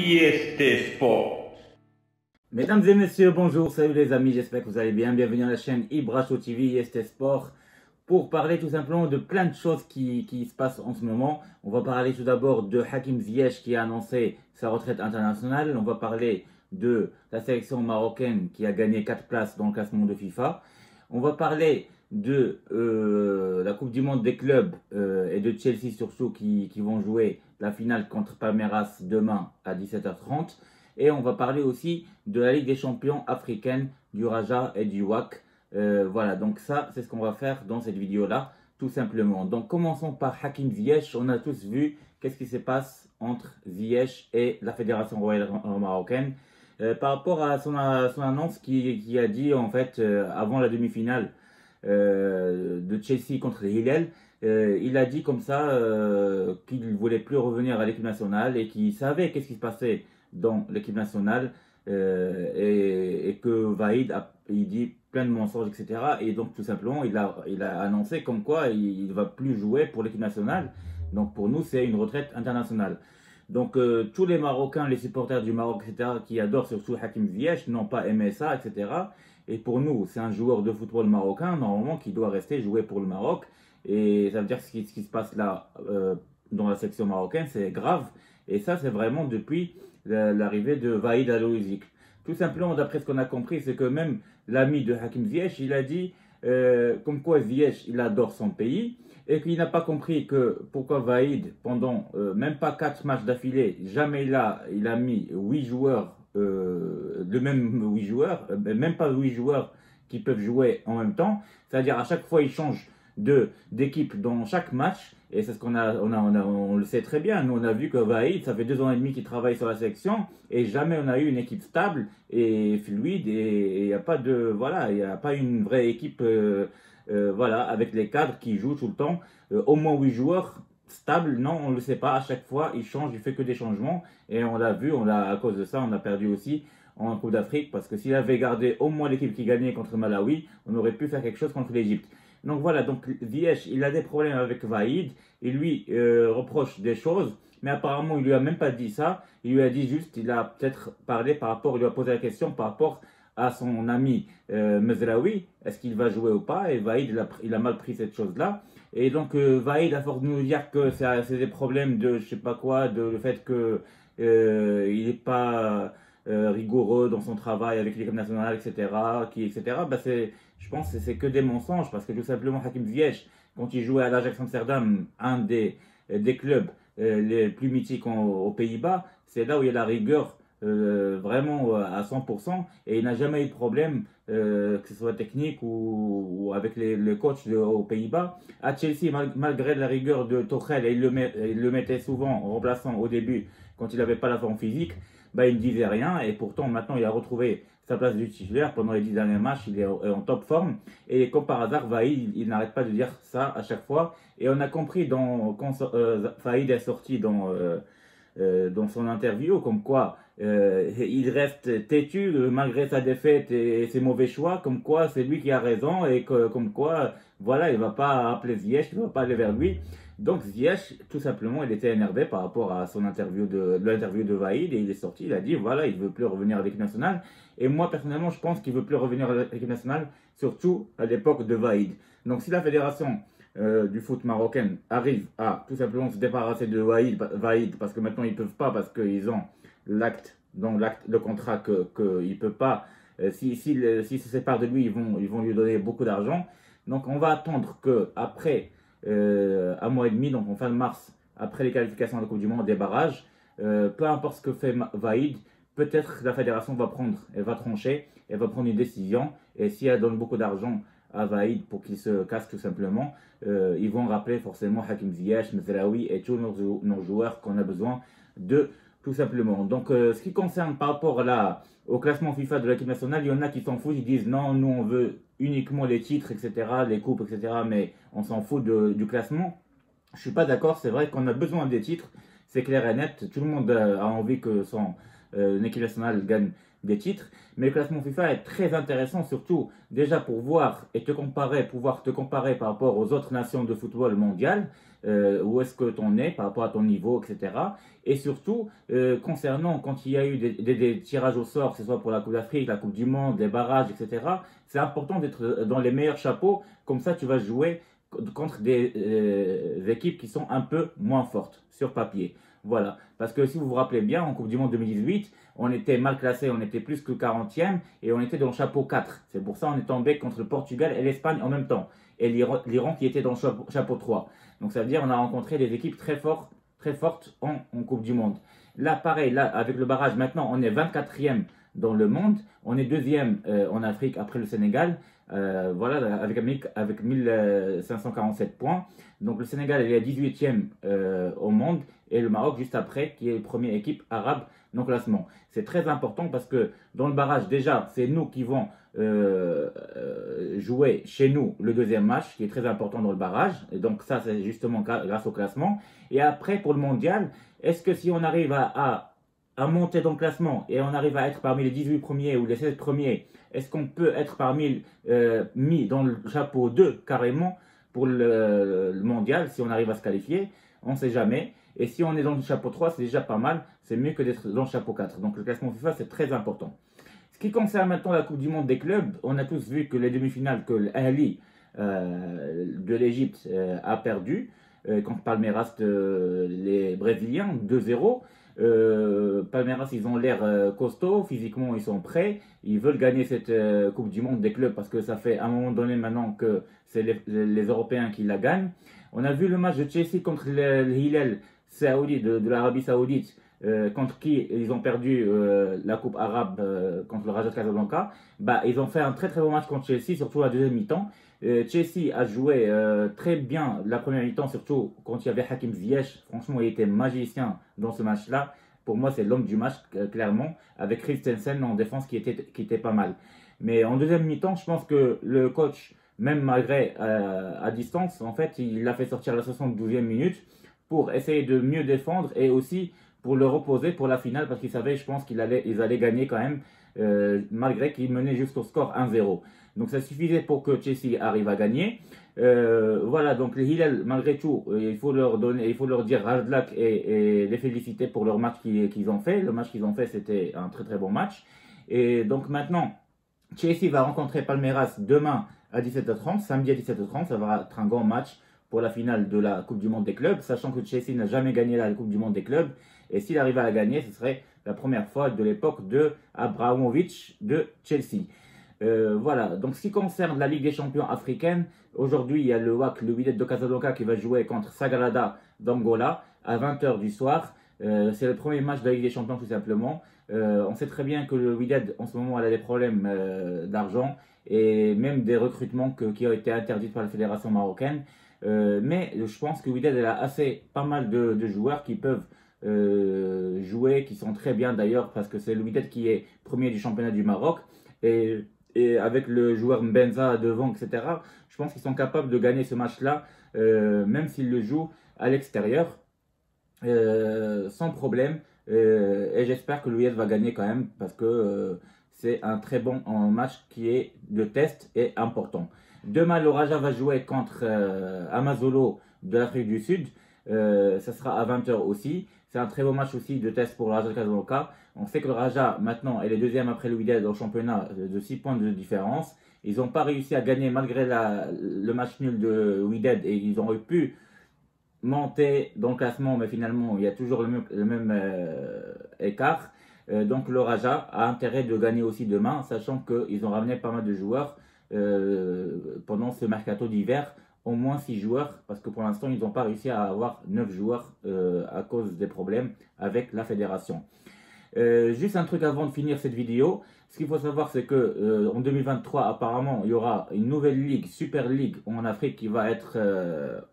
IST Sport. Mesdames et messieurs, bonjour, salut les amis, j'espère que vous allez bien. Bienvenue à la chaîne Ibracho TV IST Sport pour parler tout simplement de plein de choses qui se passent en ce moment. On va parler tout d'abord de Hakim Ziyech qui a annoncé sa retraite internationale. On va parler de la sélection marocaine qui a gagné 4 places dans le classement de FIFA. On va parler de la Coupe du Monde des clubs et de Chelsea surtout qui vont jouer la finale contre Palmeiras demain à 17h30. Et on va parler aussi de la Ligue des champions africaine, du Raja et du WAC. Voilà, donc ça, c'est ce qu'on va faire dans cette vidéo-là, tout simplement. Donc commençons par Hakim Ziyech. On a tous vu qu'est-ce qui se passe entre Ziyech et la Fédération royale marocaine. Par rapport à son annonce qui a dit, en fait, avant la demi-finale de Chelsea contre les Hilal, il a dit comme ça qu'il ne voulait plus revenir à l'équipe nationale et qu'il savait qu'est-ce qui se passait dans l'équipe nationale et que Vaïd il dit plein de mensonges, etc. Et donc tout simplement il a annoncé comme quoi il ne va plus jouer pour l'équipe nationale. Donc pour nous c'est une retraite internationale. Donc tous les Marocains, les supporters du Maroc, etc. qui adorent surtout Hakim Ziyech n'ont pas aimé ça, etc. Et pour nous c'est un joueur de football marocain normalement qui doit rester jouer pour le Maroc. Et ça veut dire que ce qui se passe là dans la section marocaine c'est grave. Et ça c'est vraiment depuis l'arrivée de Vaïd à Loïzic. Tout simplement, d'après ce qu'on a compris, c'est que même l'ami de Hakim Ziyech, il a dit comme quoi Ziyech, il adore son pays et qu'il n'a pas compris que pourquoi Vaïd, pendant même pas 4 matchs d'affilée, jamais il a mis 8 joueurs, le même 8 joueurs, même pas 8 joueurs qui peuvent jouer en même temps. C'est-à-dire à chaque fois, il change d'équipe dans chaque match. Et c'est ce on le sait très bien. Nous, on a vu que Vaïd, ça fait 2 ans et demi qu'il travaille sur la sélection et jamais on a eu une équipe stable et fluide et il n'y a pas de, voilà, il n'y a pas une vraie équipe, voilà, avec les cadres qui jouent tout le temps. Au moins 8 joueurs stables, non, on ne le sait pas. À chaque fois, il change, il fait que des changements et on l'a vu, à cause de ça, on a perdu aussi en Coupe d'Afrique parce que s'il avait gardé au moins l'équipe qui gagnait contre Malawi, on aurait pu faire quelque chose contre l'Égypte. Donc voilà, donc Ziyech, il a des problèmes avec Vaïd, il lui reproche des choses, mais apparemment il lui a même pas dit ça, il lui a dit juste, il a peut-être parlé par rapport, il lui a posé la question par rapport à son ami Mezraoui, est-ce qu'il va jouer ou pas, et Vaïd il a mal pris cette chose-là, et donc Vaïd a force de nous dire que c'est des problèmes de je sais pas quoi, de le fait que il n'est pas rigoureux dans son travail avec l'équipe nationale, etc., etc., bah je pense que c'est que des mensonges parce que tout simplement Hakim Ziyech, quand il jouait à l'Ajax Amsterdam, un des clubs les plus mythiques aux Pays-Bas, c'est là où il y a la rigueur vraiment à 100% et il n'a jamais eu de problème, que ce soit technique ou avec les coachs aux Pays-Bas. À Chelsea, malgré la rigueur de Tuchel, et il le mettait souvent en remplaçant au début quand il n'avait pas la forme physique, bah, il ne disait rien et pourtant maintenant il a retrouvé sa place de titulaire pendant les 10 derniers matchs, il est en top forme et comme par hasard Vaïd il n'arrête pas de dire ça à chaque fois et on a compris quand Vaïd est sorti dans son interview comme quoi il reste têtu malgré sa défaite et ses mauvais choix, comme quoi c'est lui qui a raison et comme quoi voilà il va pas appeler Ziyech, il va pas aller vers lui. Donc Ziyech, tout simplement, il était énervé par rapport à son l'interview de Vaïd et il est sorti, il a dit voilà, il veut plus revenir à l'équipe nationale. Et moi personnellement, je pense qu'il veut plus revenir à l'équipe nationale, surtout à l'époque de Vaïd. Donc si la fédération du foot marocain arrive à tout simplement se débarrasser de Vaïd parce que maintenant ils peuvent pas parce qu'ils ont le contrat qu'il peut pas, s'il se sépare de lui, ils vont lui donner beaucoup d'argent. Donc on va attendre que après un mois et demi, donc en fin de mars, après les qualifications de la Coupe du Monde, des barrages, peu importe ce que fait Vaïd, peut-être la fédération elle va trancher, elle va prendre une décision, et si elle donne beaucoup d'argent à Vaïd pour qu'il se casse tout simplement, ils vont rappeler forcément Hakim Ziyech, Mezraoui et tous nos joueurs qu'on a besoin de tout simplement. Donc ce qui concerne par rapport au classement FIFA de l'équipe nationale, il y en a qui s'en foutent, ils disent non, nous on veut uniquement les titres, etc., les coupes, etc., mais on s'en fout du classement. Je suis pas d'accord, c'est vrai qu'on a besoin des titres, c'est clair et net, tout le monde a envie que son équipe nationale gagne des titres. Mais le classement FIFA est très intéressant, surtout déjà pour voir et pouvoir te comparer par rapport aux autres nations de football mondial, où est-ce que tu en es par rapport à ton niveau, etc. Et surtout, concernant quand il y a eu des tirages au sort, que ce soit pour la Coupe d'Afrique, la Coupe du Monde, les barrages, etc., c'est important d'être dans les meilleurs chapeaux, comme ça tu vas jouer contre des équipes qui sont un peu moins fortes sur papier. Voilà, parce que si vous vous rappelez bien, en Coupe du Monde 2018, on était mal classé, on était plus que 40e et on était dans le chapeau 4. C'est pour ça qu'on est tombé contre le Portugal et l'Espagne en même temps. Et l'Iran qui était dans le chapeau 3. Donc ça veut dire qu'on a rencontré des équipes très fortes en Coupe du Monde. Là, pareil, là, avec le barrage, maintenant, on est 24e dans le monde. On est deuxième en Afrique après le Sénégal. Voilà, avec 1547 points. Donc le Sénégal il est 18e au monde et le Maroc juste après qui est la première équipe arabe non classement. C'est très important parce que dans le barrage déjà c'est nous qui vont jouer chez nous le deuxième match qui est très important dans le barrage et donc ça c'est justement grâce au classement. Et après pour le mondial, est-ce que si on arrive à monter dans le classement et on arrive à être parmi les 18 premiers ou les 16 premiers, est-ce qu'on peut être mis dans le chapeau 2 carrément pour le mondial si on arrive à se qualifier? On ne sait jamais. Et si on est dans le chapeau 3, c'est déjà pas mal. C'est mieux que d'être dans le chapeau 4. Donc le classement FIFA, c'est très important. Ce qui concerne maintenant la Coupe du Monde des clubs, on a tous vu que les demi-finales, que l'Ahli de l'Égypte a perdu contre Palmeiras, les Brésiliens, 2-0. Palmeiras, ils ont l'air costauds, physiquement ils sont prêts, ils veulent gagner cette Coupe du Monde des clubs parce que ça fait un moment donné maintenant que c'est les Européens qui la gagnent. On a vu le match de Chelsea contre le Hilal Saoudi de l'Arabie Saoudite, contre qui ils ont perdu la Coupe arabe contre le Raja Casablanca. Bah, ils ont fait un très très bon match contre Chelsea, surtout la deuxième mi-temps. Chelsea a joué très bien la première mi-temps, surtout quand il y avait Hakim Ziyech. Franchement, il était magicien dans ce match-là. Pour moi, c'est l'homme du match, clairement, avec Christensen en défense qui était pas mal. Mais en deuxième mi-temps, je pense que le coach, même malgré à distance, en fait, il l'a fait sortir à la 72e minute pour essayer de mieux défendre et aussi pour le reposer pour la finale parce qu'il savait, je pense qu'ils allaient gagner quand même, malgré qu'ils menaient jusqu'au score 1-0. Donc ça suffisait pour que Chelsea arrive à gagner. Voilà, donc les Hilal, malgré tout, il faut leur dire hard luck et les féliciter pour leur match qu'ils ont fait. Le match qu'ils ont fait, c'était un très très bon match. Et donc maintenant, Chelsea va rencontrer Palmeiras demain à 17h30, samedi à 17h30. Ça va être un grand match pour la finale de la Coupe du Monde des clubs, sachant que Chelsea n'a jamais gagné la Coupe du Monde des clubs. Et s'il arrive à la gagner, ce serait la première fois de l'époque de Abramovich de Chelsea. Voilà, donc ce qui concerne la Ligue des Champions africaine, aujourd'hui il y a le WAC, le Wydad de Casablanca qui va jouer contre Sagrada d'Angola à 20h du soir. C'est le premier match de la Ligue des Champions tout simplement. On sait très bien que le Wydad en ce moment elle a des problèmes d'argent et même des recrutements qui ont été interdits par la fédération marocaine. Mais je pense que Wydad elle a pas mal de joueurs qui peuvent jouer, qui sont très bien d'ailleurs parce que c'est le Wydad qui est premier du championnat du Maroc. Et avec le joueur Mbenza devant, etc., je pense qu'ils sont capables de gagner ce match-là, même s'ils le jouent à l'extérieur, sans problème. Et j'espère que l'Ouest va gagner quand même, parce que c'est un très bon match qui est de test et important. Demain, le Raja va jouer contre Amazolo de l'Afrique du Sud. Ça sera à 20h aussi. C'est un très beau match aussi de test pour le Raja de Casablanca. On sait que le Raja, maintenant, est le deuxième après le Wydad au championnat de 6 points de différence. Ils n'ont pas réussi à gagner malgré le match nul de Wydad et ils auraient pu monter dans le classement, mais finalement, il y a toujours le même écart. Donc le Raja a intérêt de gagner aussi demain, sachant qu'ils ont ramené pas mal de joueurs pendant ce mercato d'hiver. Au moins 6 joueurs, parce que pour l'instant, ils n'ont pas réussi à avoir 9 joueurs à cause des problèmes avec la fédération. Juste un truc avant de finir cette vidéo. Ce qu'il faut savoir, c'est que en 2023, apparemment, il y aura une nouvelle ligue, Super League en Afrique qui va être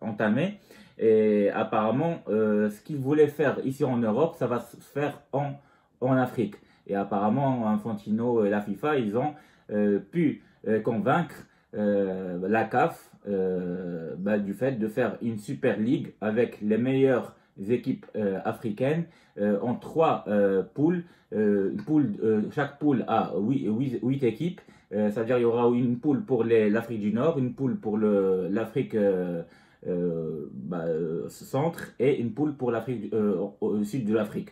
entamée. Et apparemment, ce qu'ils voulaient faire ici en Europe, ça va se faire en Afrique. Et apparemment, Infantino et la FIFA, ils ont pu convaincre la CAF du fait de faire une Super League avec les meilleurs équipes africaines en 3 poules. Chaque poule a 8 équipes. C'est-à-dire il y aura une poule pour l'Afrique du Nord, une poule pour l'Afrique centre et une poule pour l'Afrique au sud de l'Afrique.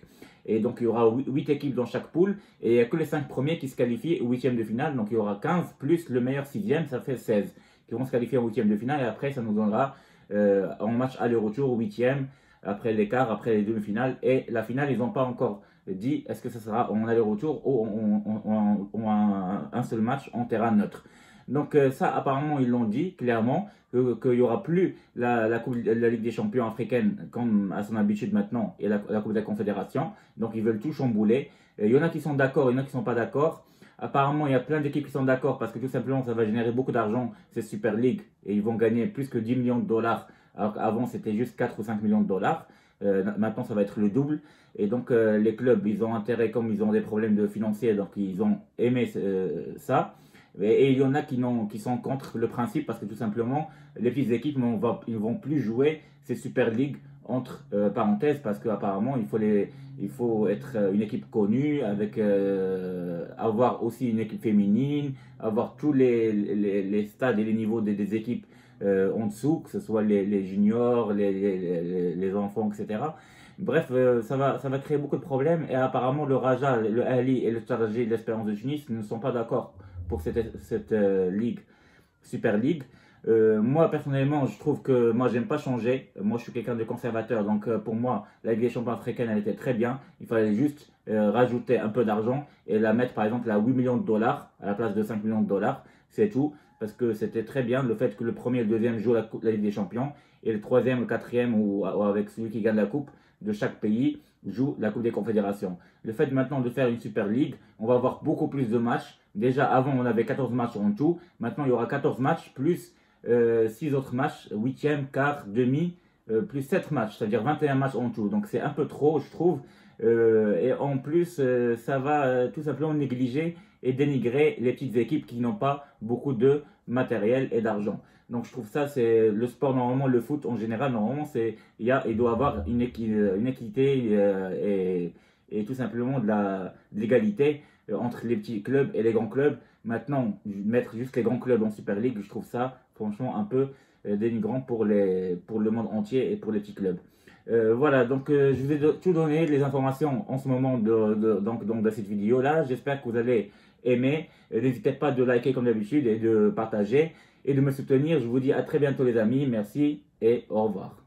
Et donc il y aura 8 équipes dans chaque poule et il n'y a que les 5 premiers qui se qualifient au huitième de finale. Donc il y aura 15 plus le meilleur sixième, ça fait 16 qui vont se qualifier en huitième de finale et après ça nous donnera en match aller-retour au huitième, après les quarts, après les demi-finales et la finale. Ils n'ont pas encore dit est-ce que ça sera en aller-retour ou un seul match en terrain neutre. Donc ça apparemment ils l'ont dit clairement qu'il n'y aura plus la Ligue des champions africaine comme à son habitude maintenant et la Coupe de la Confédération. Donc ils veulent tout chambouler. Il y en a qui sont d'accord, il y en a qui ne sont pas d'accord. Apparemment, il y a plein d'équipes qui sont d'accord parce que tout simplement, ça va générer beaucoup d'argent, cette Super League. Et ils vont gagner plus que 10 millions de dollars. Alors qu'avant, c'était juste 4 ou 5 millions de dollars. Maintenant, ça va être le double. Et donc, les clubs, ils ont intérêt, comme ils ont des problèmes de financiers, donc ils ont aimé ça. Et il y en a qui sont contre le principe parce que tout simplement, les petites équipes ils vont plus jouer ces Super League entre parenthèses parce qu'apparemment il faut être une équipe connue avec avoir aussi une équipe féminine, avoir tous les stades et les niveaux des équipes en dessous, que ce soit les juniors, les enfants, etc. Bref, ça va créer beaucoup de problèmes et apparemment le Raja, le Ali et le Taraji de l'Espérance de Tunis ne sont pas d'accord pour cette ligue, Super League. Moi personnellement, je trouve que moi j'aime pas changer. Moi je suis quelqu'un de conservateur, donc pour moi la Ligue des champions africaine elle était très bien. Il fallait juste rajouter un peu d'argent et la mettre par exemple à 8 millions de dollars à la place de 5 millions de dollars. C'est tout, parce que c'était très bien le fait que le premier et le deuxième jouent la Ligue des champions et le troisième, le quatrième ou avec celui qui gagne la coupe de chaque pays joue la Coupe des Confédérations. Le fait maintenant de faire une Super League, on va avoir beaucoup plus de matchs. Déjà avant on avait 14 matchs en tout, maintenant il y aura 14 matchs plus 6 autres matchs, 8e, quart, demi, plus 7 matchs, c'est-à-dire 21 matchs en tout. Donc c'est un peu trop, je trouve. Et en plus, ça va tout simplement négliger et dénigrer les petites équipes qui n'ont pas beaucoup de matériel et d'argent. Donc je trouve ça, c'est le sport normalement, le foot en général, normalement, il doit avoir une équité et tout simplement de l'égalité entre les petits clubs et les grands clubs. Maintenant, mettre juste les grands clubs en Super League, je trouve ça franchement un peu dénigrant pour le monde entier et pour les petits clubs. Voilà, donc je vous ai tout donné, les informations en ce moment donc de cette vidéo-là. J'espère que vous allez aimer. N'hésitez pas de liker comme d'habitude et de partager et de me soutenir. Je vous dis à très bientôt les amis. Merci et au revoir.